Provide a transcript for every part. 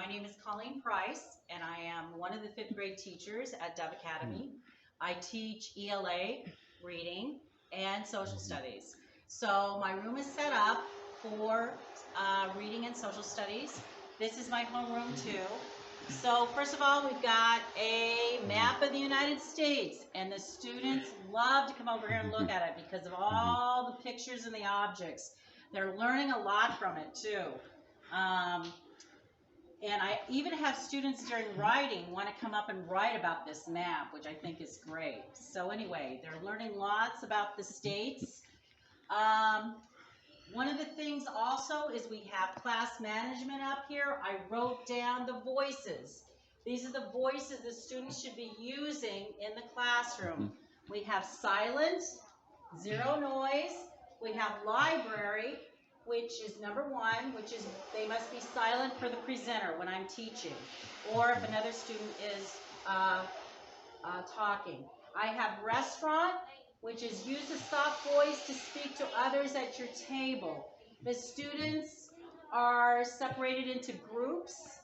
name is Colleen Price, and I am one of the fifth grade teachers at Dove Academy. I teach ELA, reading, and social studies. So my room is set up for reading and social studies. This is my homeroom too. So first of all, we've got a map of the United States, and the students love to come over here and look at it because of all the pictures and the objects. They're learning a lot from it too. And I even have students during writing want to come up and write about this map, which I think is great. So anyway, they're learning lots about the states. One of the things also is we have class management up here. I wrote down the voices. These are the voices the students should be using in the classroom. We have silent, zero noise. We have library, which is number 1, which is they must be silent for the presenter when I'm teaching, or if another student is talking. I have restaurant, which is use a soft voice to speak to others at your table. The students are separated into groups,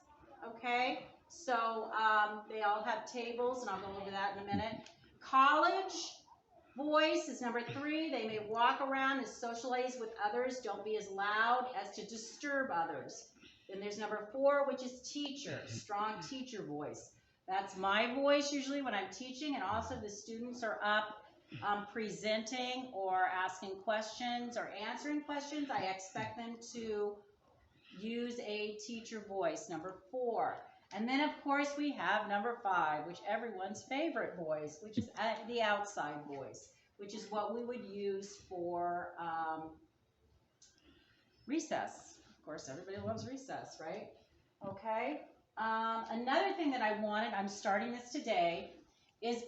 okay? So they all have tables, and I'll go over that in a minute. College voice is number 3. They may walk around and socialize with others. Don't be as loud as to disturb others. Then there's number 4, which is teacher, strong teacher voice. That's my voice usually when I'm teaching, and also the students are up presenting or asking questions or answering questions. I expect them to use a teacher voice, number 4. And then, of course, we have number 5, which everyone's favorite voice, which is the outside voice, which is what we would use for recess. Of course, everybody loves recess, right? Okay. Another thing that I wanted, I'm starting this today, is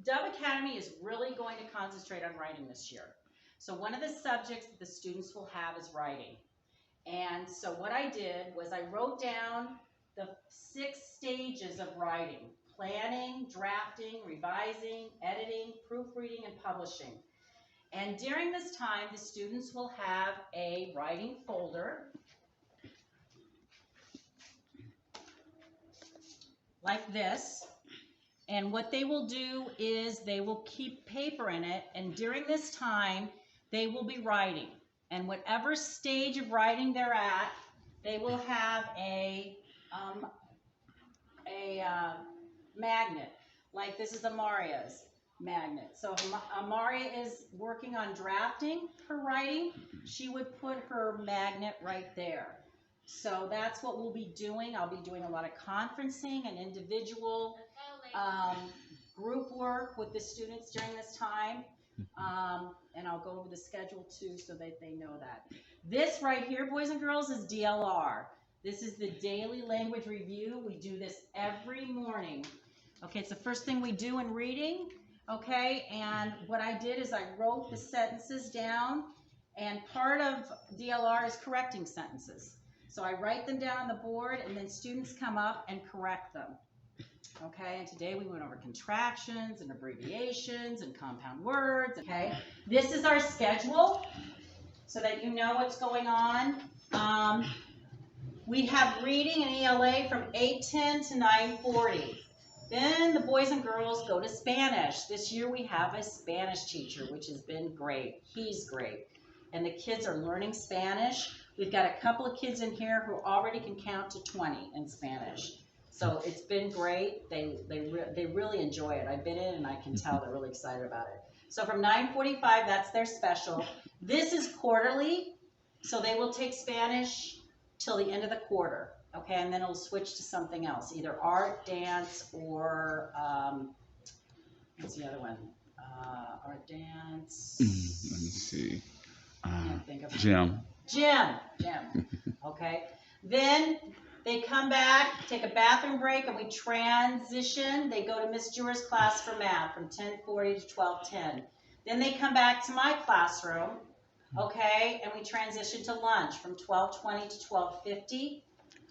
Dove Academy is really going to concentrate on writing this year. So one of the subjects that the students will have is writing. And so what I did was I wrote down the 6 stages of writing: planning, drafting, revising, editing, proofreading, and publishing. And during this time, the students will have a writing folder like this. And what they will do is they will keep paper in it, and during this time, they will be writing. And whatever stage of writing they're at, they will have a magnet. Like this is Amaria's magnet. So if Amaria is working on drafting her writing, she would put her magnet right there. So that's what we'll be doing. I'll be doing a lot of conferencing and individual group work with the students during this time. And I'll go over the schedule too so that they know that. This right here, boys and girls, is DLR. This is the daily language review. We do this every morning. Okay, it's the first thing we do in reading. Okay, and what I did is I wrote the sentences down, and part of DLR is correcting sentences. So I write them down on the board, and then students come up and correct them. Okay, and today we went over contractions and abbreviations and compound words. Okay, this is our schedule so that you know what's going on. We have reading and ELA from 8:10 to 9:40. Then the boys and girls go to Spanish. This year we have a Spanish teacher, which has been great. He's great. And the kids are learning Spanish. We've got a couple of kids in here who already can count to 20 in Spanish. So it's been great. They really enjoy it. I've been in and I can tell they're really excited about it. So from 9:45, that's their special. This is quarterly, so they will take Spanish till the end of the quarter. Okay, and then it'll switch to something else, either art, dance, or what's the other one? Art, dance. Let me see. Can't think of it. Gym. Okay. Then they come back, take a bathroom break, and we transition. They go to Miss Jewer's class for math from 10:40 to 12:10. Then they come back to my classroom, okay, and we transition to lunch from 12:20 to 12:50.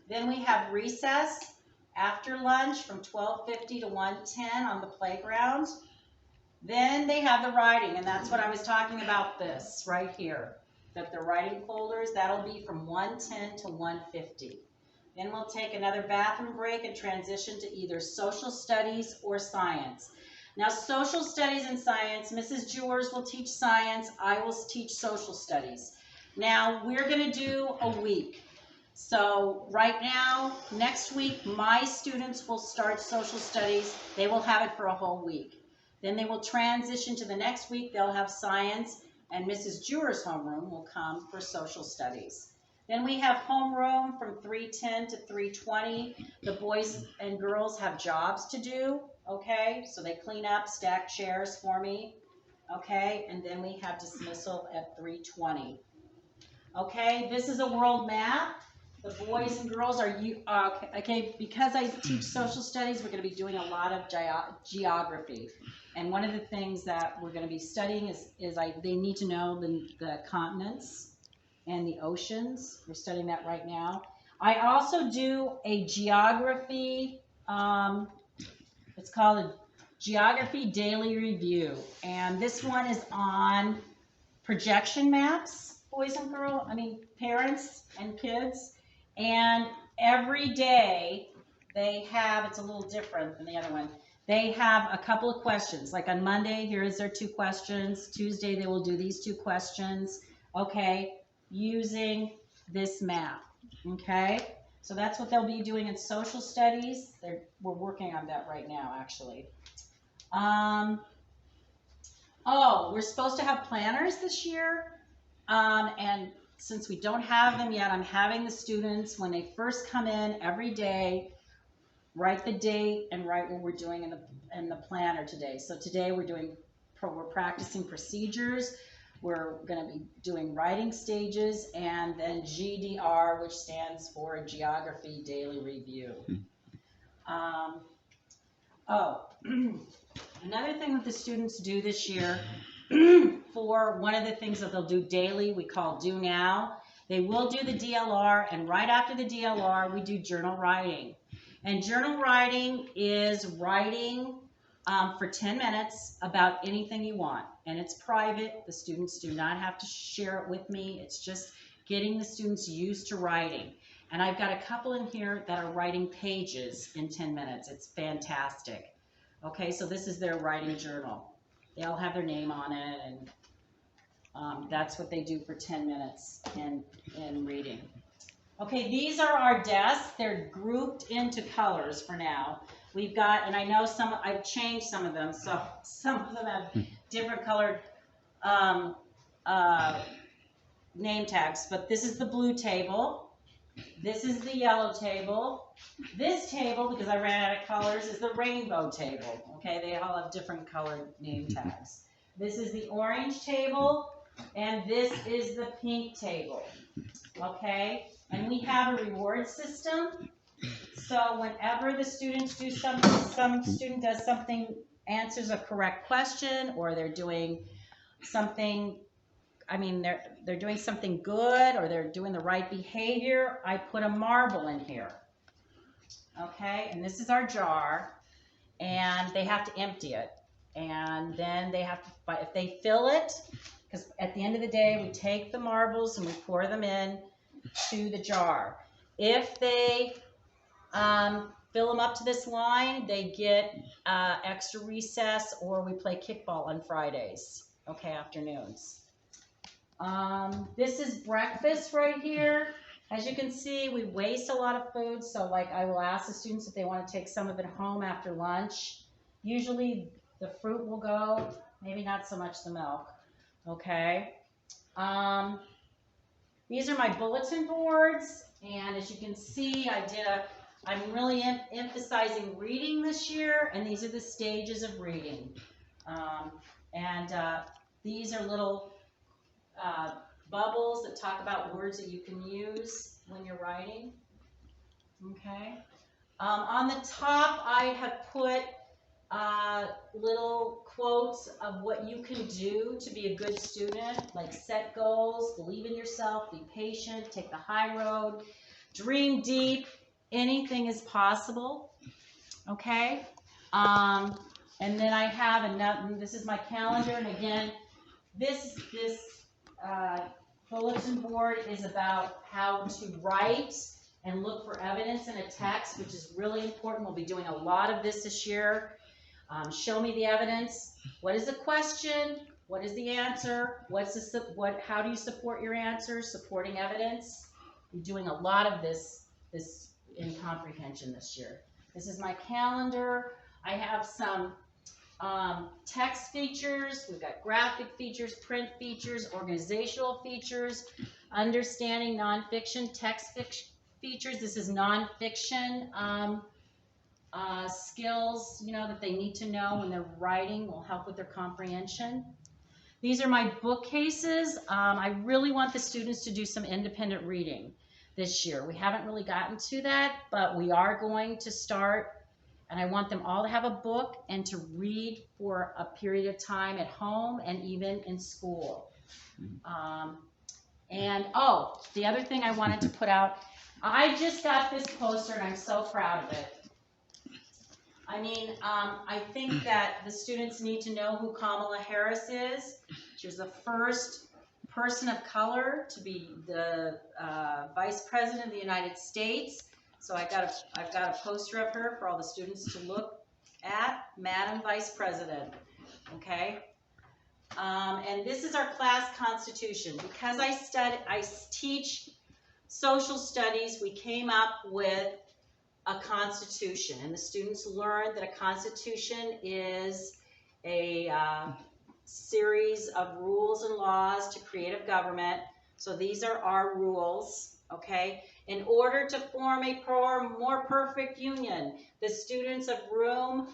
Then we have recess after lunch from 12:50 to 1:10 on the playground. Then they have the writing, and that's what I was talking about, this right here. That the writing folders, that'll be from 1:10 to 1:50. Then we'll take another bathroom break and transition to either social studies or science. Now, social studies and science, Mrs. Jewers will teach science, I will teach social studies. Now, we're going to do a week. So right now, next week, my students will start social studies. They will have it for a whole week. Then they will transition to the next week. They'll have science, and Mrs. Jewers' homeroom will come for social studies. Then we have homeroom from 3:10 to 3:20. The boys and girls have jobs to do, okay? So they clean up, stack chairs for me, okay? And then we have dismissal at 3:20. Okay, this is a world map. The boys and girls are, okay, because I teach social studies, we're going to be doing a lot of geography. And one of the things that we're going to be studying is they need to know the continents and the oceans. We're studying that right now. I also do a geography, it's called a Geography Daily Review. And this one is on projection maps, boys and girls, parents and kids. And every day they have, it's a little different than the other one. They have a couple of questions. Like on Monday, here is their 2 questions. Tuesday, they will do these 2 questions. Okay, using this map, okay? So that's what they'll be doing in social studies. We're working on that right now, actually. Oh, we're supposed to have planners this year, and since we don't have them yet, I'm having the students, when they first come in every day, write the date and write what we're doing in the planner today. So today we're practicing procedures. We're going to be doing writing stages, and then GDR, which stands for Geography Daily Review. Another thing that the students do this year, for one of the things that they'll do daily, we call Do Now. They will do the DLR, and right after the DLR, we do journal writing. And journal writing is writing for 10 minutes about anything you want. And it's private. The students do not have to share it with me. It's just getting the students used to writing. And I've got a couple in here that are writing pages in 10 minutes. It's fantastic. Okay, so this is their writing journal. They all have their name on it, and that's what they do for 10 minutes in reading. Okay, these are our desks. They're grouped into colors for now. We've got, and I know I've changed some of them, so some of them have different colored name tags, but this is the blue table. This is the yellow table. This table, because I ran out of colors, is the rainbow table. Okay, they all have different colored name tags. This is the orange table, and this is the pink table. Okay, and we have a reward system. So whenever the students do something, some student does something, answers a correct question, or they're doing something, they're doing something good, or they're doing the right behavior, I put a marble in here. Okay, and this is our jar, and they have to empty it. And then they have to, if they fill it, because at the end of the day, we take the marbles and we pour them in to the jar. If they fill them up to this line, they get extra recess, or we play kickball on Fridays, okay, afternoons. This is breakfast right here. As you can see, we waste a lot of food, so like I will ask the students if they want to take some of it home after lunch. Usually the fruit will go, maybe not so much the milk, okay? These are my bulletin boards, and as you can see, I'm really emphasizing reading this year, and these are the stages of reading. These are little bubbles that talk about words that you can use when you're writing. Okay. On the top, I have put little quotes of what you can do to be a good student, like set goals, believe in yourself, be patient, take the high road, dream deep, anything is possible. Okay. And then I have another, this is my calendar, and again, this bulletin board is about how to write and look for evidence in a text, which is really important. We'll be doing a lot of this year. Show me the evidence. What is the question? What is the answer? How do you support your answer? Supporting evidence. We're doing a lot of this in comprehension this year. This is my calendar. I have some text features. We've got graphic features, print features, organizational features, understanding nonfiction, text features. This is nonfiction skills, that they need to know when they're writing, will help with their comprehension. These are my bookcases. I really want the students to do some independent reading this year. We haven't really gotten to that, but we are going to start, and I want them all to have a book and to read for a period of time at home and even in school. The other thing I wanted to put out, I just got this poster and I'm so proud of it. I mean, I think that the students need to know who Kamala Harris is. She was the first person of color to be the Vice President of the United States. So I've got a poster of her for all the students to look at, Madam Vice President, okay? And this is our class constitution. Because I teach social studies, we came up with a constitution, and the students learned that a constitution is a series of rules and laws to create a government. So these are our rules, okay? In order to form a more perfect union, the students of room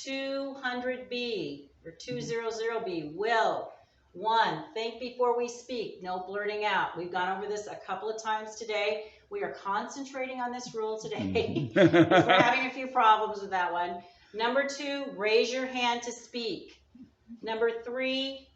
200B or 200B will, 1, think before we speak, no blurting out. We've gone over this a couple of times today. We are concentrating on this rule today because we're having a few problems with that one. Number 2, raise your hand to speak. Number 3,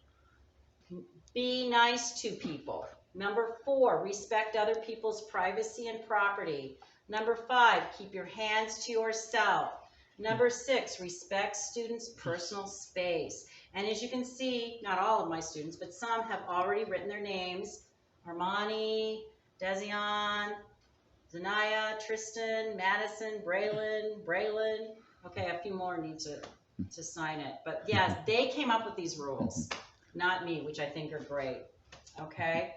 be nice to people. Number 4, respect other people's privacy and property. Number 5, keep your hands to yourself. Number 6, respect students' personal space. And as you can see, not all of my students, but some have already written their names. Armani, Dezion, Zanaya, Tristan, Madison, Braylon. Okay, a few more need to sign it. But yes, they came up with these rules, not me, which I think are great. Okay.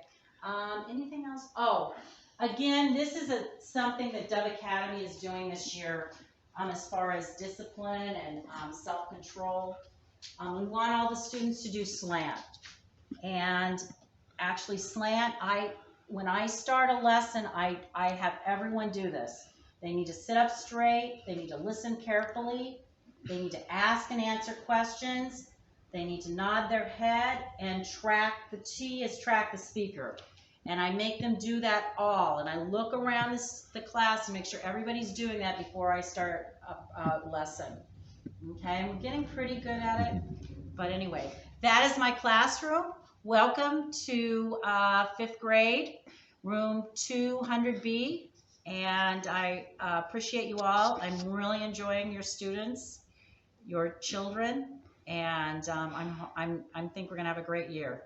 Anything else? Oh, again, this is something that Dove Academy is doing this year as far as discipline and self-control. We want all the students to do SLANT. And actually SLANT, when I start a lesson, I have everyone do this. They need to sit up straight. They need to listen carefully. They need to ask and answer questions. They need to nod their head and track. The T is track the speaker. And I make them do that all. And I look around the class to make sure everybody's doing that before I start a lesson. Okay, and we're getting pretty good at it. But anyway, that is my classroom. Welcome to 5th grade, room 200B. And I appreciate you all. I'm really enjoying your students, your children, and I think we're going to have a great year.